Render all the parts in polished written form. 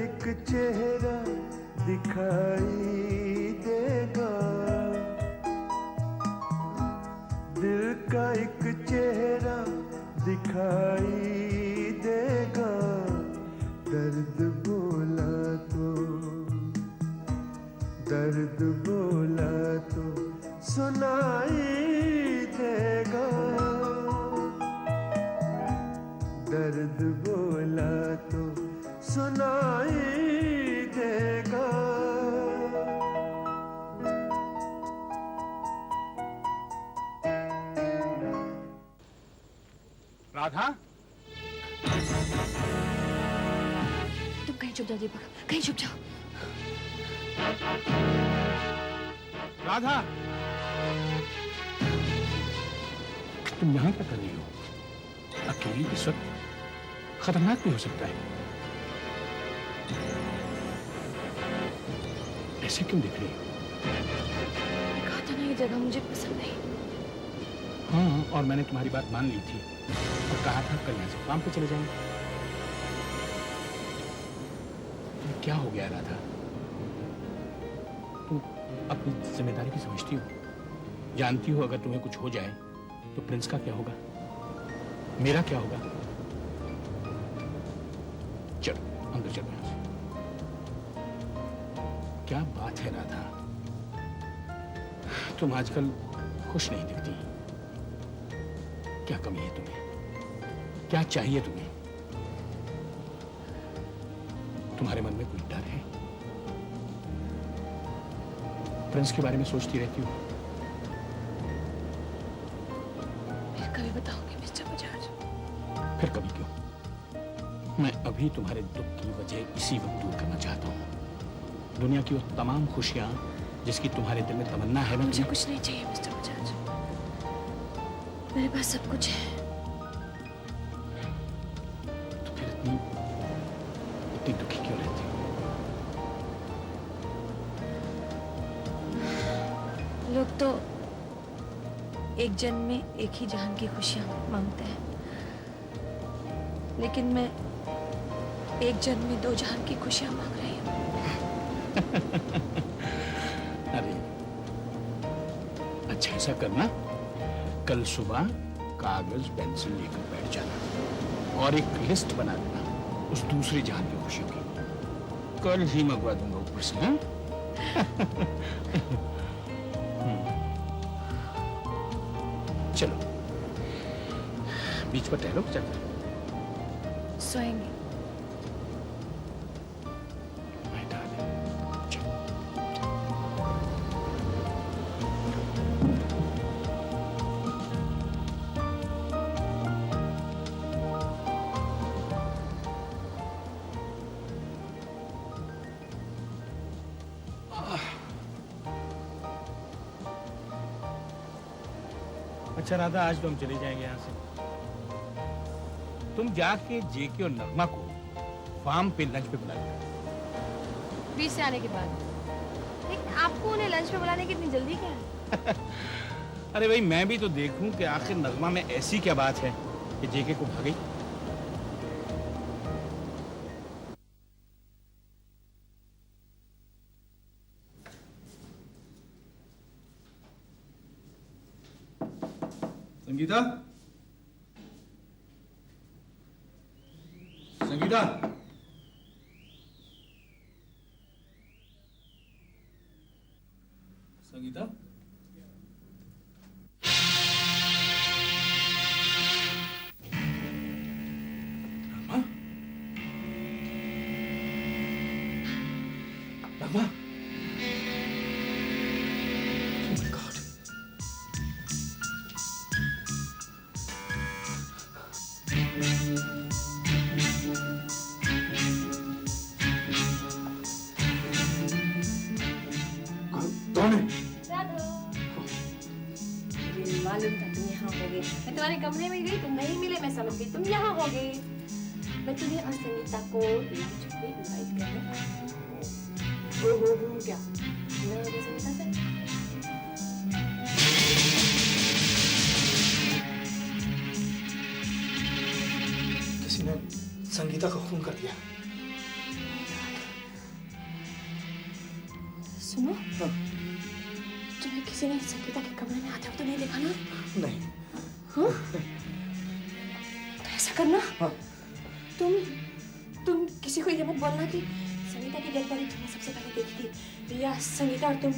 एक चेहरा दिखाई देगा, दिल का एक चेहरा दिखाई देगा, दर्द बोला तो, दर्द बोला तो सुनाई देगा, दर्द बोला तो सुनाई देगा। राधा, तुम कहीं छुप जाओ दीपक, कहीं छुप जाओ। राधा, तुम यहाँ क्या कर रही हो? अकेली इस वक्त खतरनाक भी हो सकता है। ऐसे क्यों दिख रही हो? कहा था ना ये जगह मुझे पसंद नहीं। हाँ, और मैंने तुम्हारी बात मान ली थी और कहा था कल यहाँ से काम पे चले जाएंगे। क्या हो गया राधा? तुम अपनी जिम्मेदारी की समझती हो? जानती हो अगर तुम्हें कुछ हो जाए तो प्रिंस का क्या होगा, मेरा क्या होगा? चलो अंदर चलो यहाँ से। क्या बात है राधा, तुम आजकल खुश नहीं दिखती। क्या कमी है तुम्हें? क्या चाहिए तुम्हें? तुम्हारे मन में कोई डर है? प्रिंस के बारे में सोचती रहती हो? फिर कभी बताओगे मिस्टर बजाज? फिर कभी क्यों? मैं अभी तुम्हारे दुख की वजह इसी वक्त दूर करना चाहता हूँ। दुनिया की वो तमाम खुशियां जिसकी तुम्हारे दिल में तमन्ना है, मुझे कुछ नहीं चाहिए मिस्टर बजाज, मेरे पास सब कुछ है। तो फिर इतनी दुखी क्यों रहती हो? लोग तो एक जन्म में एक ही जहान की खुशियां मांगते हैं, लेकिन मैं एक जन्म में दो जहान की खुशियां मांग रही हूँ। अरे अच्छा, ऐसा करना, कल सुबह कागज पेंसिल लेकर बैठ जाना और एक लिस्ट बना देना उस दूसरी जहान की खुशियों की। कल ही मंगवा दूंगा ऊपर से। हाँ? चलो बीच पर टहलो जाकर। सोएंगे? अच्छा राधा, आज तो हम चले जाएंगे यहाँ से। तुम जाके जेके और नगमा को फार्म पे लंच पे बुला लो। बीच से आने के बाद? लेकिन आपको उन्हें लंच पे बुलाने की इतनी जल्दी क्या है? अरे भाई, मैं भी तो देखूं कि आखिर नगमा में ऐसी क्या बात है कि जेके को भागी। Sangeeta, Sangeeta, Sangeeta, Rama, Rama, oh my God. कौन है? मालूम था तुम यहाँ होगे। मैं तुम्हारे कमरे में गई, तुम नहीं मिले, मैं समझ गई तुम यहाँ होगे। मैं तुम्हें और संगीता को लंच पे इनवाइट करने। ओहो क्या? मैं हो गई संगीता से? किसी ने संगीता का खून कर दिया। किसी ने संगीता के कमरे में आते हुए तो नहीं देखा ना? नहीं। हाँ? तो ऐसा करना। हाँ। तुम किसी को ये मत बोलना कि संगीता की डेड बॉडी तुमने सबसे पहले देखी थी या संगीता और तुम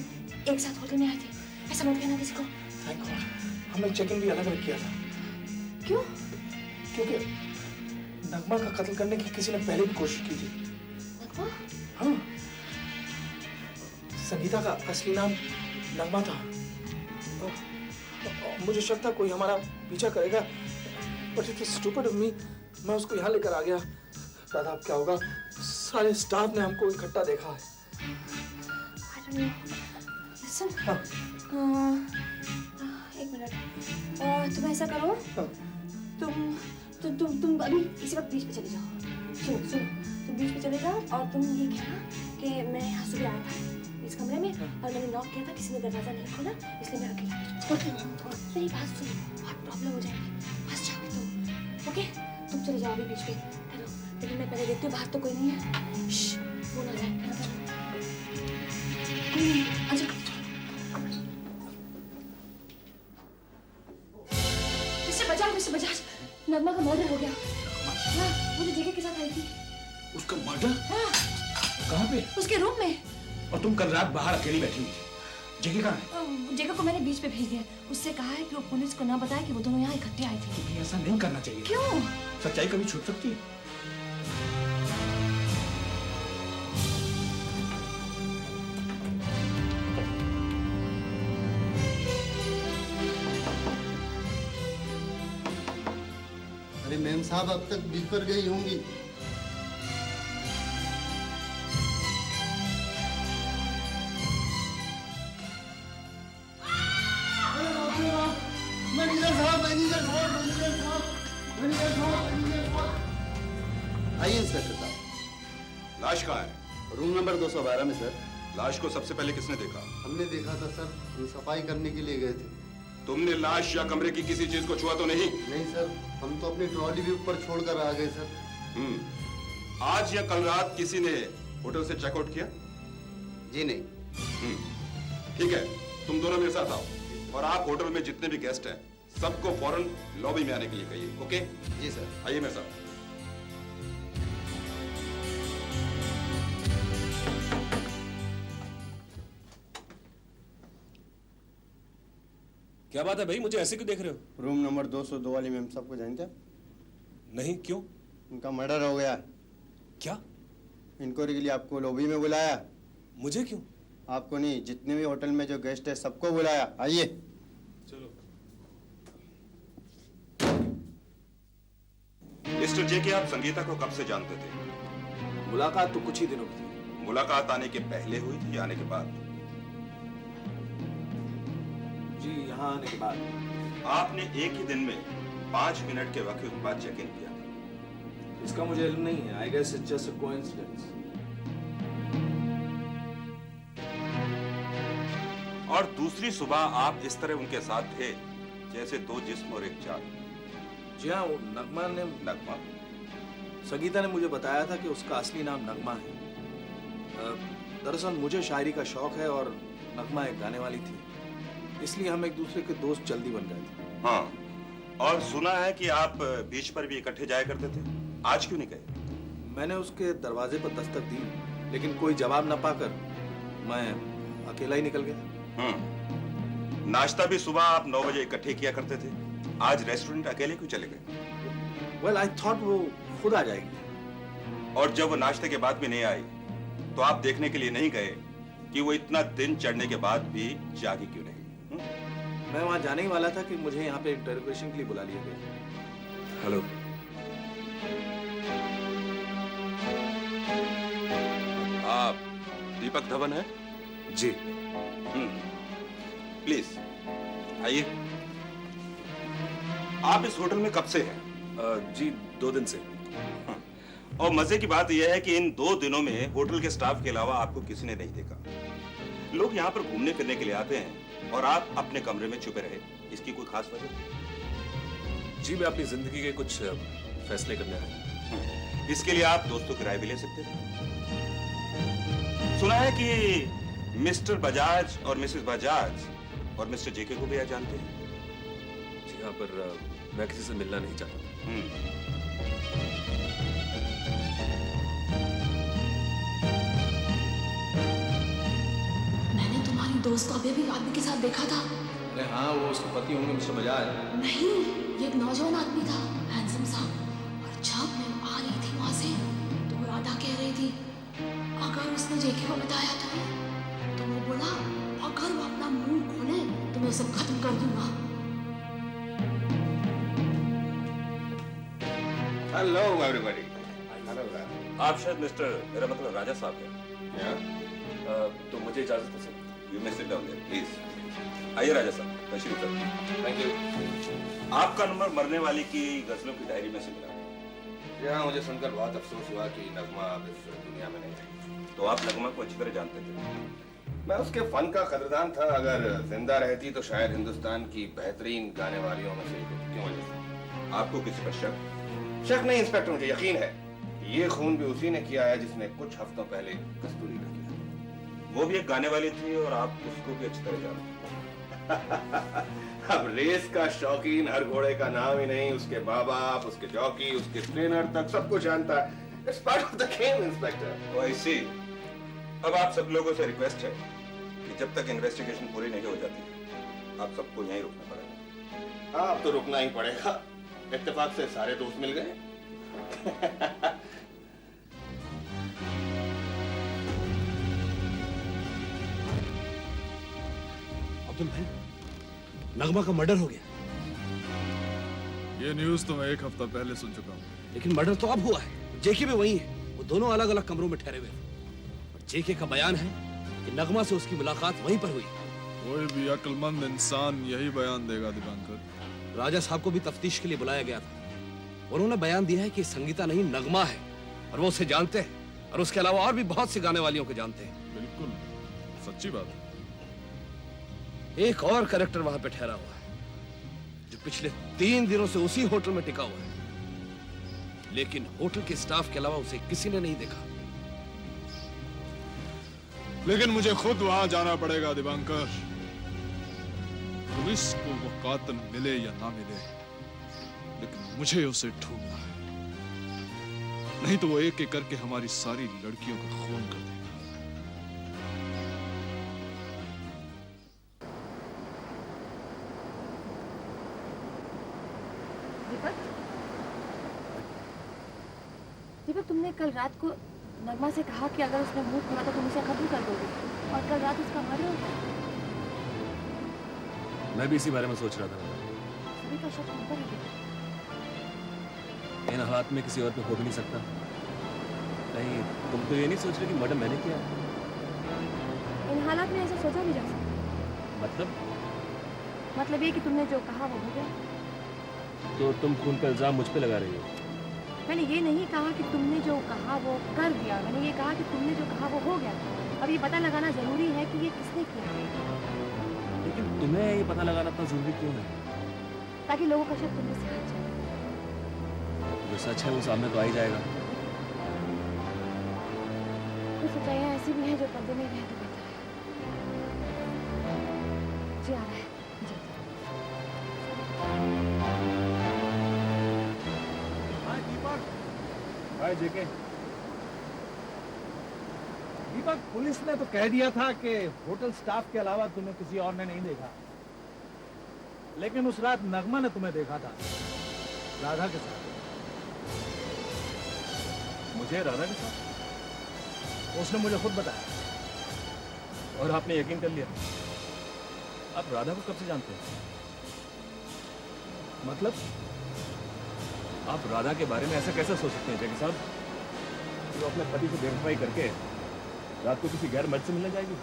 एक साथ होटल में आए थे। ऐसा मत कहना किसी को। थैंक गॉड, हमने चेक-इन भी अलग-अलग किया था। क्यों? क्योंकि नगमा का कत्ल करने की किसी ने पहले भी कोशिश की थी। नगमा? हाँ। संगीता का असली नाम नगमा था। मुझे शक था कोई हमारा पीछा करेगा, but it was stupid of me. मैं उसको यहाँ लेकर आ गया। दादा अब क्या होगा? सारे स्टाफ ने हमको इकट्ठा देखा है। I don't know. Listen. हाँ। एक मिनट। तुम ऐसा करो। हाँ। तुम अभी इसी वक्त बीच पे चले जाओ। सुनो, तुम बीच पे चले जाओ और तुम ये कहना कि मैं यहाँ सुबह आया था इस कमरे में और मैंने नॉक किया था, किसी ने दरवाजा नहीं खोला, इसलिए मैं अकेला था। मेरी बात सुनो, बहुत प्रॉब्लम हो जाएगी, फंस जाओगे तुम। ओके? तुम चले जाओ अभी बीच पे। हेलो, लेकिन मैं पहले देखती हूँ बाहर तो कोई नहीं है। श्श, फोन आ जाए। अच्छा। मिस्टर बजाज, नगमा का मर्डर हो गया। हाँ, वो जो जगह के साथ आई थी। उसका मर्डर? हाँ। कहाँ पे? उसके रूम में। और तुम कल रात बाहर अकेली बैठी हुई थी। जगह कहाँ है? जगह को मैंने बीच पे भेज दिया। उससे कहा है कि वो पुलिस को ना बताए कि वो दोनों यहाँ इकट्ठे आए थे। तुम्हें ऐसा नहीं करना चाहिए। क्यों? सच्चाई कभी छुप सकती है। अरे मैम साहब अब तक बीच पर गई होंगी। आइए इंस्पेक्टर साहब। लाश कहाँ है? रूम नंबर 212 में सर। लाश को सबसे पहले किसने देखा? हमने देखा था सर, हम सफाई करने के लिए गए थे। तुमने लाश या कमरे की किसी चीज को छुआ तो नहीं? नहीं सर, हम तो अपनी ट्रॉली भी ऊपर छोड़कर आ गए सर। आज या कल रात किसी ने होटल से चेकआउट किया? जी नहीं। ठीक है, तुम दोनों मेरे साथ आओ और आप होटल में जितने भी गेस्ट हैं सबको फौरन लॉबी में आने के लिए कहिए। ओके? जी सर। आइए मेरे साथ। क्या बात है भाई, मुझे ऐसे क्यों देख रहे हो? रूम नंबर 202 वाली मैम साहब को जानते हैं? नहीं, क्यों? उनका मर्डर हो गया। क्या? इंक्वायरी के लिए आपको लॉबी में बुलाया। मुझे क्यों? आपको नहीं, जितने भी होटल में जो गेस्ट है सबको बुलाया। आइए। चलो। मिस्टर जे के, आप संगीता को कब से जानते थे? मुलाकात तो कुछ ही दिनों की थी। मुलाकात आने के पहले हुई थी या आने के बाद? जी, यहाँ आने के बाद। आपने एक ही दिन में 5 मिनट के वक्त के बाद चेक इन किया था। इसका मुझे इल्म नहीं है। I guess it's just a coincidence. और दूसरी सुबह आप इस तरह उनके साथ थे जैसे दो जिस्म और एक जान। जी हाँ, वो नगमा ने नगमा? संगीता ने मुझे बताया था कि उसका असली नाम नगमा है। दरअसल मुझे शायरी का शौक है और नगमा एक गाने वाली थी, इसलिए हम एक दूसरे के दोस्त जल्दी बन गए थे। हाँ, और सुना है कि आप बीच पर भी इकट्ठे जाया करते थे। आज क्यों नहीं गए? मैंने उसके दरवाजे पर दस्तक दी, लेकिन कोई जवाब न पाकर मैं अकेला ही निकल गया। नाश्ता भी सुबह आप 9 बजे इकट्ठे किया करते थे। आज रेस्टोरेंट अकेले क्यों चले गए? वेल, आई थॉट वो खुद आ जाएगी। और जब वो नाश्ते के बाद भी नहीं आई तो आप देखने के लिए नहीं गए कि वो इतना दिन चढ़ने के बाद भी जागी क्यों नहीं? मैं वहां जाने ही वाला था कि मुझे यहाँ पे इंटरोगेशन के लिए बुला लिया गया। हेलो। आप दीपक धवन है? जी। प्लीज आइए। आप इस होटल में कब से हैं? जी, 2 दिन से। और मजे की बात यह है कि इन 2 दिनों में होटल के स्टाफ के अलावा आपको किसी ने नहीं देखा। लोग यहाँ पर घूमने फिरने के लिए आते हैं और आप अपने कमरे में छुपे रहे। इसकी कोई खास वजह? जी, मैं अपनी जिंदगी के कुछ फैसले करने आया। इसके लिए आप दोस्तों की राय भी ले सकते थे। सुना है कि मिस्टर बजाज और मिसेस बजाज और मिस्टर जेके को भी आप जानते हैं? जी हाँ, पर मैं किसी से मिलना नहीं चाहता। मैंने तुम्हारी दोस्त को अभी भी आदमी के साथ देखा था। अरे हाँ, वो उसके पति होंगे मिस्टर बजाज। नहीं, ये एक नौजवान आदमी था, हैंडसम सा। और जब मैं आ रही थी वहां से तो वो राधा कह रही थी अगर उसने जेके को बताया तो वो बोला अगर वो अपना मुंह खोले तो मैं उसे खत्म कर दूंगा। Hello everybody. आप शायद मिस्टर, मेरा मतलब राजा साहब हैं। तो मुझे इजाजत है sir. You may sit down there please. आइए राजा साहब, तशरीफ रखिए। Thank you. आपका नंबर मरने वाली की गजलों की डायरी में से मिला। यहाँ मुझे सुनकर बहुत अफसोस हुआ कि नगमा अब इस दुनिया में नहीं रही। तो आप नगमा को अच्छी तरह जानते थे? मैं उसके फन का कदरदान था। अगर जिंदा रहती तो शायद हिंदुस्तान की बेहतरीन गाने वालियों में से एक होती। क्यों वजह? आपको किसी पर शक? शक नहीं इंस्पेक्टर, मुझे यकीन है कि ये खून भी उसी ने किया है जिसने कुछ हफ्तों पहले कस्तूरी को किया। वो भी एक गाने वाली थी और आप उसको भी अच्छी तरह जानते हैं। अब रेस का शौकीन हर घोड़े का नाम ही नहीं, उसके माँ बाप, उसके जॉकी, उसके ट्रेनर तक सब कुछ जानता है। It's part of the game inspector. I see. अब आप सब लोगों से रिक्वेस्ट है कि जब तक इन्वेस्टिगेशन पूरी नहीं हो जाती आप सबको यहीं रुकना पड़ेगा। हाँ, अब तो रुकना ही पड़ेगा। इत्तेफाक से सारे दोस्त मिल गए। अब्दुल भाई, नगमा का मर्डर हो गया। ये न्यूज़ तो मैं एक हफ्ता पहले सुन चुका हूँ। लेकिन मर्डर तो अब हुआ है। जेके भी वही है। वो दोनों अलग अलग कमरों में ठहरे हुए हैं। और जेके का बयान है कि नगमा से उसकी मुलाकात वहीं पर हुई। कोई भी अक्लमंद इंसान यही बयान देगा दिवाकर। राजा साहब को भी तफ्तीश के लिए बुलाया गया था। उन्होंने बयान दिया है कि संगीता नहीं नगमा है और वो उसे जानते हैं और उसके अलावा और भी बहुत से गाने वालियों को जानते हैं। बिल्कुल सच्ची बात है। एक और कैरेक्टर वहां पे ठहरा हुआ है जो पिछले 3 दिनों से उसी होटल में टिका हुआ है, लेकिन होटल के स्टाफ के अलावा उसे किसी ने नहीं देखा। लेकिन मुझे खुद वहां जाना पड़ेगा दिवाकर। पुलिस को वो कातिल मिले या ना मिले, लेकिन मुझे उसे ढूंढना है। नहीं तो वो एक एक करके हमारी सारी लड़कियों को खून कर देगा। दीपक, तुमने कल रात को नगमा से कहा कि अगर उसने मुंह खोला तो तुम उसे खत्म कर दोगे, और कल रात उसका मर्डर हो गया। मैं भी इसी बारे में सोच रहा था। सभी का शक तुम पर है दीपक। इन हालात में किसी और पे हो भी नहीं सकता। नहीं, तुम तो ये नहीं सोच रहे कि मर्डर मैंने किया? इन हालात में ऐसा सोचा भी जा सकता। मतलब ये कि तुमने जो कहा वो हो गया। तो तुम खून का इल्जाम मुझ पे लगा रही हो? मैंने ये नहीं कहा कि तुमने जो कहा वो कर दिया, मैंने ये कहा कि तुमने जो कहा वो हो गया। अब ये पता लगाना जरूरी है कि ये किसने किया है। लेकिन तुम्हें ये पता लगाना इतना जरूरी क्यों है? ताकि लोगों का शक तुमने से हट जाए। जो सच है वो सामने तो आ ही जाएगा। कुछ सच्चाइयाँ ऐसी भी हैं जो पर्दे में रह तो बेहतर है। जी आ रहा है। जी हाय जेके। दीपक, पुलिस ने तो कह दिया था कि होटल स्टाफ के अलावा तुम्हें किसी और ने नहीं देखा, लेकिन उस रात नगमा ने तुम्हें देखा था राधा के साथ। मुझे राधा के साथ? उसने मुझे खुद बताया। और आपने यकीन कर लिया? आप राधा को कब से जानते हैं? मतलब? आप राधा के बारे में ऐसा कैसे सोच सकते हैं जेके साहब? जो अपने पति से बेवफाई करके रात को किसी गैर मर्द से मिलने जाएगी?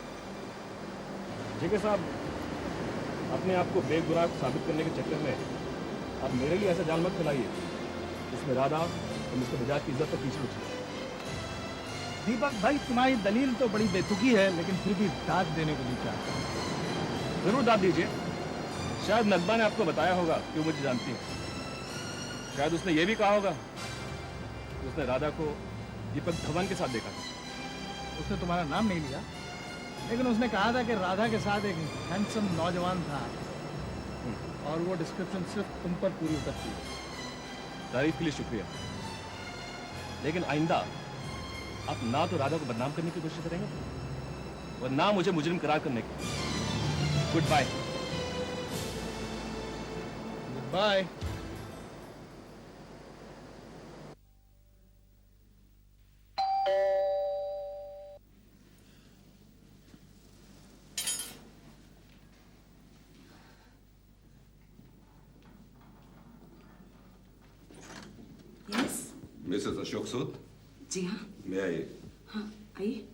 जेके साहब, अपने आप को बेगुनाह साबित करने के चक्कर में आप मेरे लिए ऐसा जाल मत फैलाइए इसमें राधा और मिस्टर बजाज की इज्जत तो पीछे उठी। दीपक भाई, तुम्हारी दलील तो बड़ी बेतुकी है, लेकिन फिर भी दाद देने को नहीं चाहता। जरूर दाद दीजिए। शायद नगमा ने आपको बताया होगा कि वो मुझे जानती है। शायद उसने ये भी कहा होगा कि उसने राधा को दीपक धवन के साथ देखा था। उसने तुम्हारा नाम नहीं लिया? लेकिन उसने कहा था कि राधा के साथ एक हैंडसम नौजवान था और वो डिस्क्रिप्शन सिर्फ तुम पर पूरी उतरती है। तारीफ के लिए शुक्रिया, लेकिन आइंदा आप ना तो राधा को बदनाम करने की कोशिश करेंगे और ना मुझे मुजरिम करार करने की। Goodbye. Goodbye. Mrs Ashok Sood. जी हाँ। मैं आइए। हाँ आइए।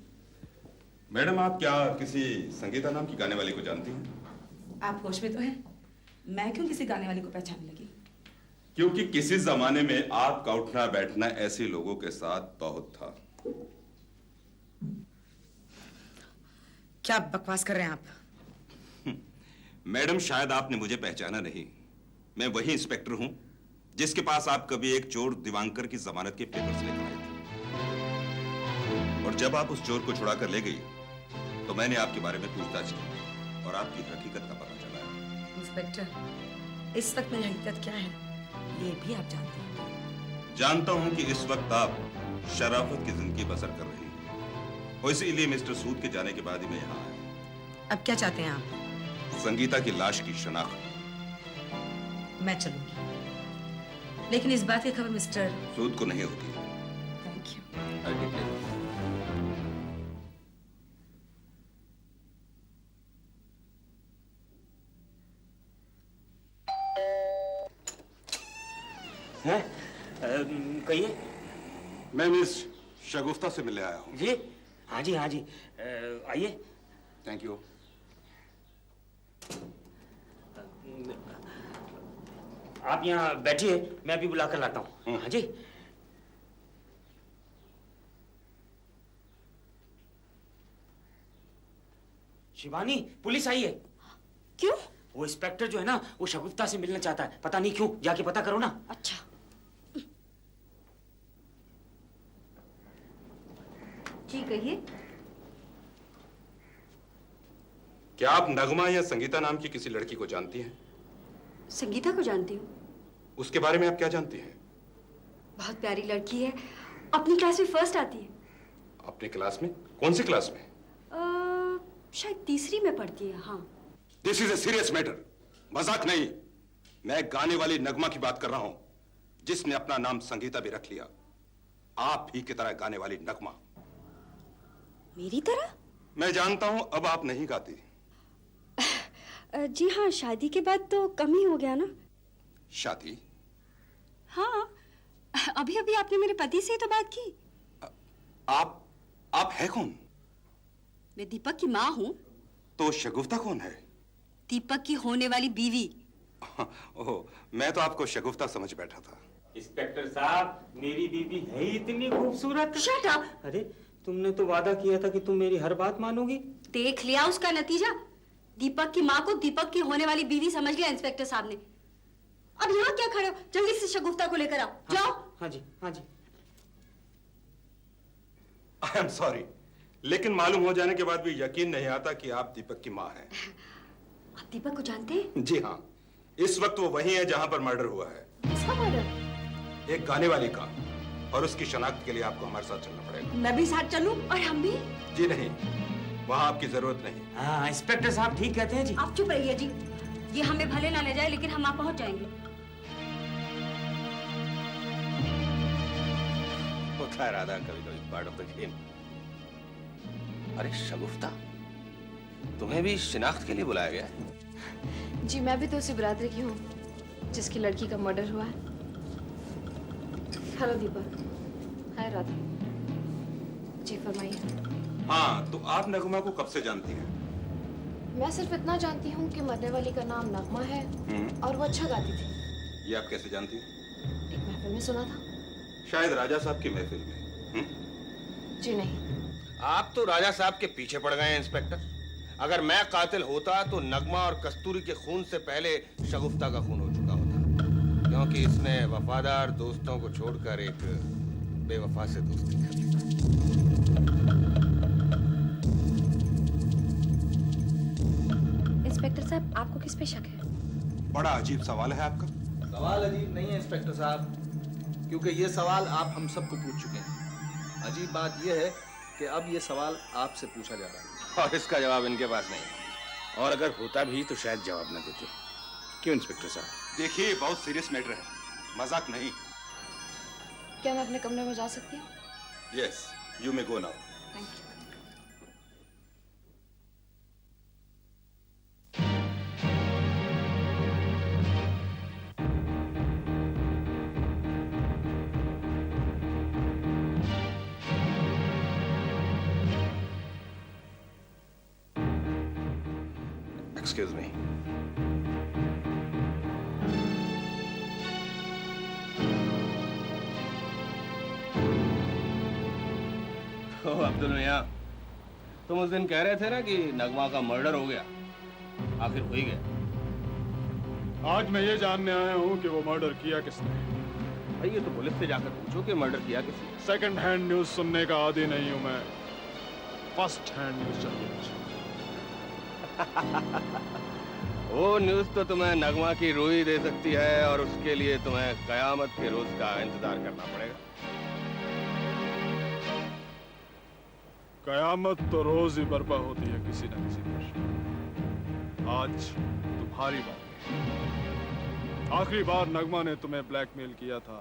मैडम, आप क्या किसी संगीता नाम की गाने वाली को जानती हैं? आप होश में तो हैं? मैं क्यों किसी गाने वाली को पहचानने लगी? क्योंकि किसी जमाने में आपका उठना बैठना ऐसे लोगों के साथ बहुत था। क्या बकवास कर रहे हैं आप? मैडम, शायद आपने मुझे पहचाना नहीं। मैं वही इंस्पेक्टर हूं जिसके पास आप कभी एक चोर दिवांकर की जमानत के पेपर्स लेकर आए थे, और जब आप उस चोर को छुड़ा कर ले गई तो मैंने आपके बारे में पूछताछ की और आपकी हकीकत का पता चला। इंस्पेक्टर, इस वक्त मेरी हकीकत क्या है ये भी आप जानते हैं? जानता हूं कि इस वक्त आप शराफत की जिंदगी बसर कर रही हैं, और इसीलिए मिस्टर सूद के जाने के बाद ही मैं यहाँ आया। अब क्या चाहते हैं आप? संगीता की लाश की शनाख्त। मैं चलूंगी, लेकिन इस बात की खबर मिस्टर सूद को नहीं होगी। Thank you. कहिए। मैं मिस शगुफ्ता से मिलने आया हूँ। जी हाँ जी, हाँ जी, आइए। Thank you. आप यहाँ बैठिए, मैं अभी बुला कर लाता हूँ। हाँ जी। शिवानी, पुलिस आई है। क्यों? वो इंस्पेक्टर जो है ना, वो शगुफ्ता से मिलना चाहता है, पता नहीं क्यों, जाके पता करो ना। अच्छा। जी कहिए। क्या आप नगमा या संगीता नाम की किसी लड़की को जानती हैं? संगीता को जानती हूँ। उसके बारे में आप क्या जानती हैं? बहुत प्यारी लड़की है, अपनी क्लास में फर्स्ट आती है। अपने क्लास में? कौन सी क्लास में? शायद तीसरी में पढ़ती है। हाँ। This is a serious matter, मजाक नहीं। मैं गाने वाली नगमा की बात कर रहा हूं, जिसने अपना नाम संगीता भी रख लिया। आप ही की तरह गाने वाली नगमा। मेरी तरह? मैं जानता हूं अब आप नहीं गाती। जी हाँ, शादी के बाद तो कम ही हो गया ना। शादी? हाँ, अभी अभी आपने मेरे पति से ही तो बात की। आप है कौन? मैं दीपक की माँ हूँ। तो शगुफ्ता कौन है? दीपक की होने वाली बीवी। ओह, मैं तो आपको शगुफ्ता समझ बैठा था। इंस्पेक्टर साहब, मेरी बीवी है ही इतनी खूबसूरत। Shut up. अरे, तुमने तो वादा किया था कि तुम मेरी हर बात मानोगी। देख लिया उसका नतीजा। दीपक की माँ को दीपक की होने वाली बीवी समझ लिया इंस्पेक्टर साहब ने। अब यहाँ क्या खड़े हो? जल्दी से शगुफ्ता को लेकर आओ। जाओ। हाँ जी, हाँ जी। आई एम सॉरी, लेकिन मालूम हो जाने के बाद भी यकीन नहीं आता कि आप दीपक की माँ हैं। आप दीपक को जानते हैं? जी हाँ, इस वक्त वो वही है जहाँ पर मर्डर हुआ है। किसका मर्डर? एक गाने वाली का, और उसकी शनाख्त के लिए आपको हमारे साथ चलना पड़ेगा। मैं भी साथ चलूं? और हम भी? जी नहीं, वहाँ आपकी जरूरत नहीं। हाँ, इंस्पेक्टर साहब ठीक कहते हैं जी। आप चुप रहिए जी। ये हमें भले ना ले जाए, लेकिन हम वहाँ पहुँच जाएंगे। होता है राधा, कभी कभी पार्ट ऑफ द गेम। अरे शगुफ्ता, तुम्हें भी शिनाख्त के लिए बुलाया गया है? जी, मैं भी तो उसी बिरादरी की हूँ जिसकी लड़की का मर्डर हुआ है। हेलो दीपक। हाय राधा। जी फरमाइए। हाँ, तो आप नगमा को कब से जानती हैं? मैं सिर्फ इतना जानती हूँ कि मरने वाली का नाम नगमा है और वो अच्छा गाती थी। ये आप कैसे जानती हैं? एक महफिल में सुना था। शायद राजा साहब की महफिल में। जी नहीं। आप तो राजा साहब के पीछे पड़ गए हैं इंस्पेक्टर। अगर मैं कातिल होता तो नगमा और कस्तूरी के खून से पहले शगुफ्ता का खून हो चुका होता, क्योंकि इसने वफादार दोस्तों को छोड़कर एक बेवफा से दोस्ती कर ली। इंस्पेक्टर साहब, आपको किस पे शक है? बड़ा अजीब सवाल है आपका। सवाल अजीब नहीं है इंस्पेक्टर साहब, क्योंकि ये सवाल आप हम सबको पूछ चुके हैं। अजीब बात यह है कि अब ये सवाल आपसे पूछा जा रहा है और इसका जवाब इनके पास नहीं। और अगर होता भी तो शायद जवाब न देते। क्यों इंस्पेक्टर साहब? देखिए, बहुत सीरियस मैटर है, मजाक नहीं। क्या मैं अपने कमरे में जा सकती हूँ? Yes, you may go now. Thank you. Excuse me. तो अब्दुल मियां, तुम उस दिन कह रहे थे ना कि नगमा का मर्डर हो गया, आखिर हो ही गया। आज मैं ये जानने आया हूँ कि वो मर्डर किया किसने। भाई ये तो पुलिस से जाकर पूछो कि मर्डर किया किसने। सेकंड हैंड न्यूज सुनने का आदी नहीं हूँ मैं, फर्स्ट हैंड न्यूज चाहिए मुझे। वो न्यूज तो तुम्हें नगमा की रूही दे सकती है और उसके लिए तुम्हें कयामत के रोज का इंतजार करना पड़ेगा। कयामत तो रोज ही बर्पा होती है किसी न किसी पर। आज तुम्हारी बात है। आखिरी बार नगमा ने तुम्हें ब्लैकमेल किया था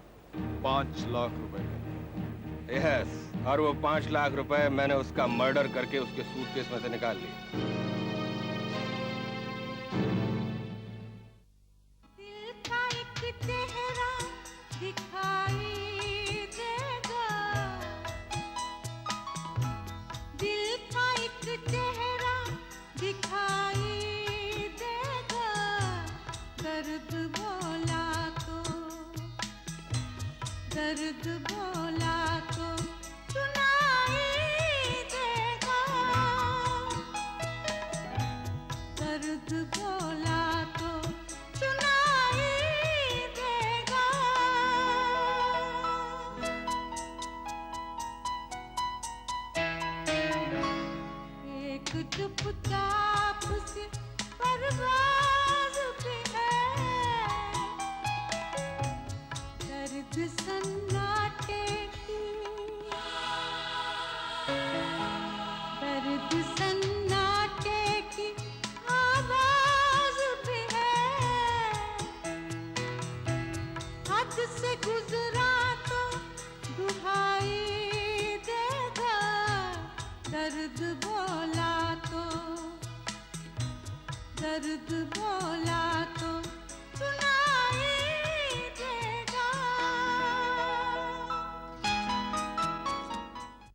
5 लाख रुपए के। यस, और वो 5 लाख रुपए मैंने उसका मर्डर करके उसके सूटकेस में से निकाल लिए। दर्द बोला तो सुनाई देगा, दर्द बोला तो सुनाई देगा। एक चुपचाप सी परवाज़ भी है, दर्द सन्नाटे की, दर्द सन्नाटे की आवाज भी है। हद से गुजरा तो दुहाई देगा, दर्द बोला तो, दर्द बोला तो